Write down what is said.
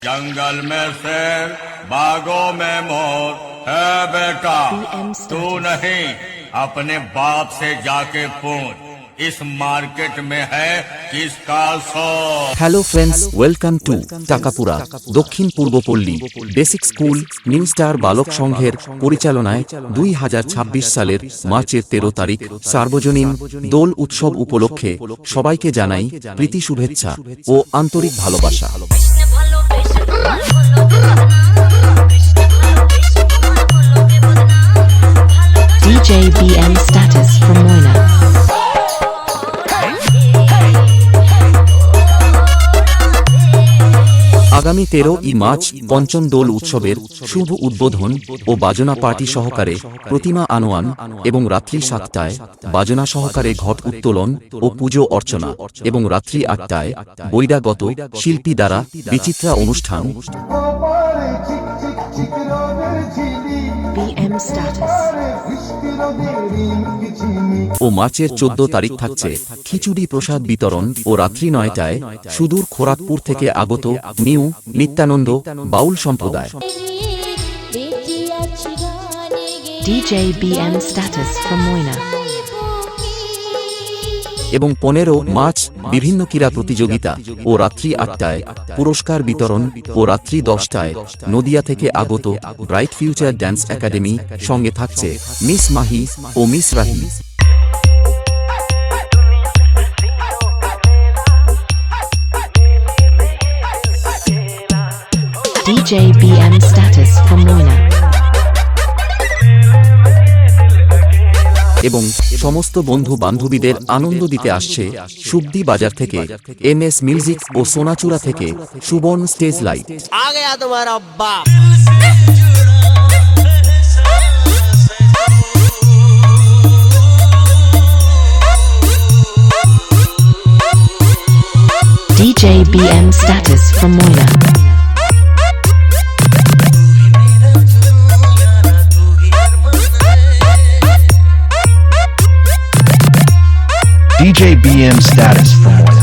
जंगल में शेर, बागों में मोर है बेटा, तू नहीं अपने बाप से जाके पूछ इस मार्केट में है किसका शौक। হ্যালো ফ্রেন্ডস, ওয়েলকাম টু টাকাপুরা দক্ষিণ Purbapalli basic school new star বালক সংঘের পরিচালনায় 2026 সালের মার্চের 13 তারিখ সার্বজনীন দোল উৎসব উপলক্ষে সবাইকে জানাই প্রীতি শুভেচ্ছা ও আন্তরিক ভালোবাসা। DJ BM status from Moina. আগামী 13ই মার্চ পঞ্চম দোল উৎসবের শুভ উদ্বোধন ও বাজনা পার্টি সহকারে প্রতিমা আনোয়ান এবং রাত্রি 7টায় বাজনা সহকারে ঘট উত্তোলন ও পুজো অর্চনা এবং রাত্রি 8টায় বৈরাগত শিল্পী দ্বারা বিচিত্রা অনুষ্ঠান। BM status. ও মার্চের 14 তারিখ থাকছে খিচুড়ি প্রসাদ বিতরণ ও রাত্রি 9টায় সুদূর খোরাকপুর থেকে আগত নিউ নিত্যানন্দ বাউল সম্প্রদায়। DJ BM status from Moina. এবং 15 মার্চ বিভিন্ন ক্রীড়া প্রতিযোগিতা ও রাত্রি 8টায় পুরস্কার বিতরণ ও রাত্রি 10টায় নদিয়া থেকে আগত ব্রাইট ফিউচার ড্যান্স একাডেমি সঙ্গে থাকছে মিস মাহি ও Miss Rahi. DJ BM status from Moina. এবং সমস্ত বন্ধু বান্ধবীদের আনন্দ দিতে আসছে সুবদি বাজার থেকে MS মিউজিক ও সোনাচূড়া থেকে সুবর্ণ স্টেজ লাইট। आ गया तुम्हारा बाप। DJ BM status from Moina. DJ BM status from Moina.